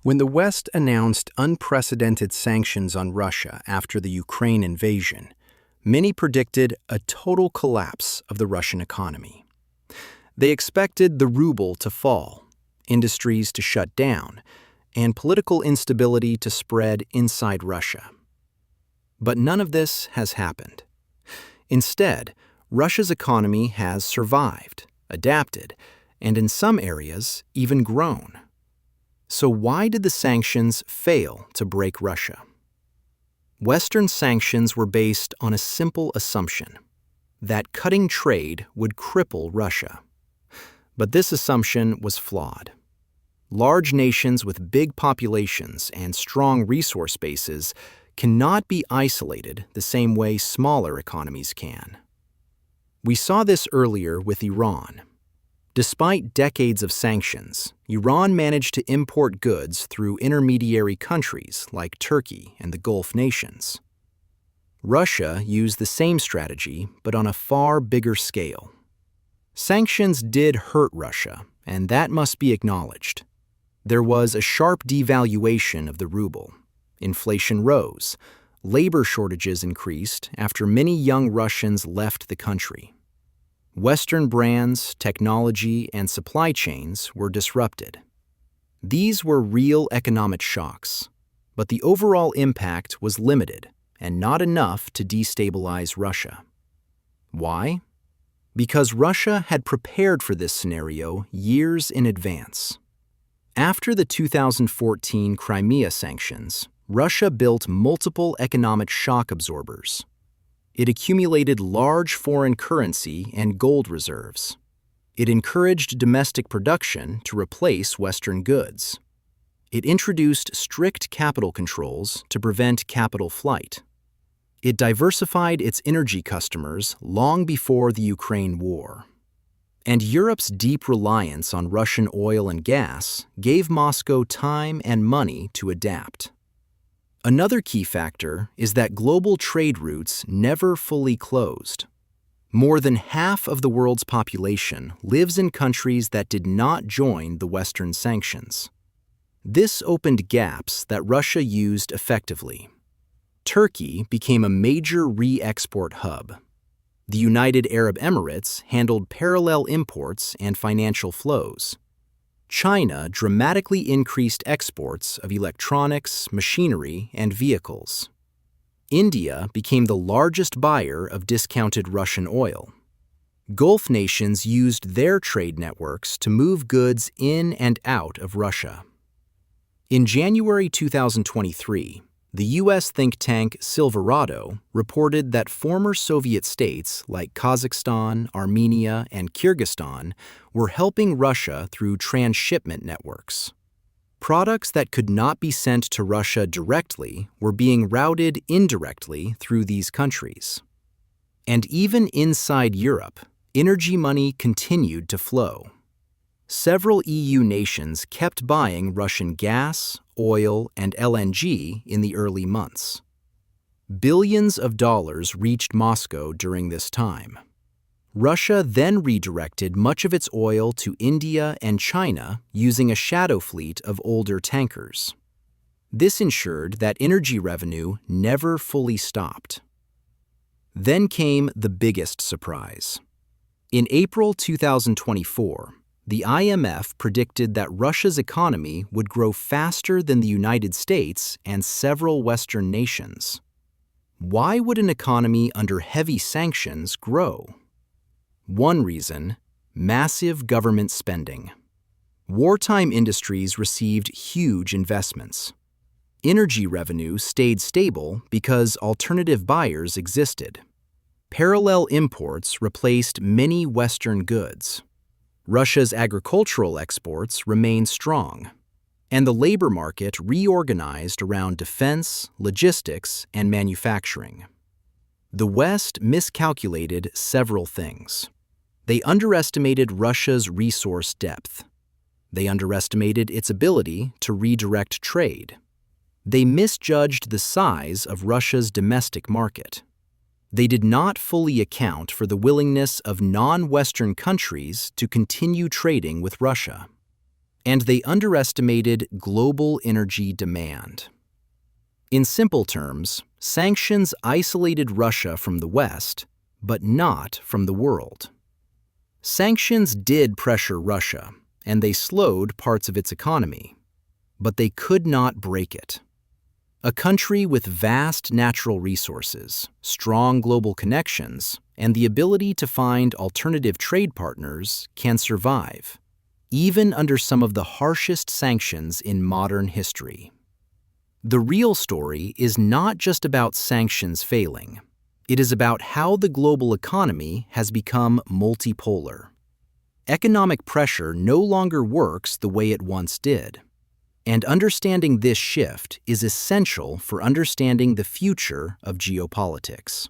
When the West announced unprecedented sanctions on Russia after the Ukraine invasion, many predicted a total collapse of the Russian economy. They expected the ruble to fall, industries to shut down, and political instability to spread inside Russia. But none of this has happened. Instead, Russia's economy has survived, adapted, and in some areas even grown. So why did the sanctions fail to break Russia? Western sanctions were based on a simple assumption, that cutting trade would cripple Russia. But this assumption was flawed. Large nations with big populations and strong resource bases cannot be isolated the same way smaller economies can. We saw this earlier with Iran. Despite decades of sanctions, Iran managed to import goods through intermediary countries like Turkey and the Gulf nations. Russia used the same strategy, but on a far bigger scale. Sanctions did hurt Russia, and that must be acknowledged. There was a sharp devaluation of the ruble. Inflation rose. Labor shortages increased after many young Russians left the country. Western brands, technology, and supply chains were disrupted. These were real economic shocks, but the overall impact was limited and not enough to destabilize Russia. Why? Because Russia had prepared for this scenario years in advance. After the 2014 Crimea sanctions, Russia built multiple economic shock absorbers. It accumulated large foreign currency and gold reserves. It encouraged domestic production to replace Western goods. It introduced strict capital controls to prevent capital flight. It diversified its energy customers long before the Ukraine war. And Europe's deep reliance on Russian oil and gas gave Moscow time and money to adapt. Another key factor is that global trade routes never fully closed. More than half of the world's population lives in countries that did not join the Western sanctions. This opened gaps that Russia used effectively. Turkey became a major re-export hub. The United Arab Emirates handled parallel imports and financial flows. China dramatically increased exports of electronics, machinery, and vehicles. India became the largest buyer of discounted Russian oil. Gulf nations used their trade networks to move goods in and out of Russia. In January 2023, the U.S. think tank Silverado reported that former Soviet states like Kazakhstan, Armenia, and Kyrgyzstan were helping Russia through transshipment networks. Products that could not be sent to Russia directly were being routed indirectly through these countries. And even inside Europe, energy money continued to flow. Several EU nations kept buying Russian gas, oil, and LNG in the early months. Billions of dollars reached Moscow during this time. Russia then redirected much of its oil to India and China using a shadow fleet of older tankers. This ensured that energy revenue never fully stopped. Then came the biggest surprise. In April 2024, the IMF predicted that Russia's economy would grow faster than the United States and several Western nations. Why would an economy under heavy sanctions grow? One reason: massive government spending. Wartime industries received huge investments. Energy revenue stayed stable because alternative buyers existed. Parallel imports replaced many Western goods. Russia's agricultural exports remained strong, and the labor market reorganized around defense, logistics, and manufacturing. The West miscalculated several things. They underestimated Russia's resource depth. They underestimated its ability to redirect trade. They misjudged the size of Russia's domestic market. They did not fully account for the willingness of non-Western countries to continue trading with Russia. and they underestimated global energy demand. In simple terms, sanctions isolated Russia from the West, but not from the world. Sanctions did pressure Russia, and they slowed parts of its economy, but they could not break it. A country with vast natural resources, strong global connections, and the ability to find alternative trade partners can survive, even under some of the harshest sanctions in modern history. The real story is not just about sanctions failing. It is about how the global economy has become multipolar. Economic pressure no longer works the way it once did. And understanding this shift is essential for understanding the future of geopolitics.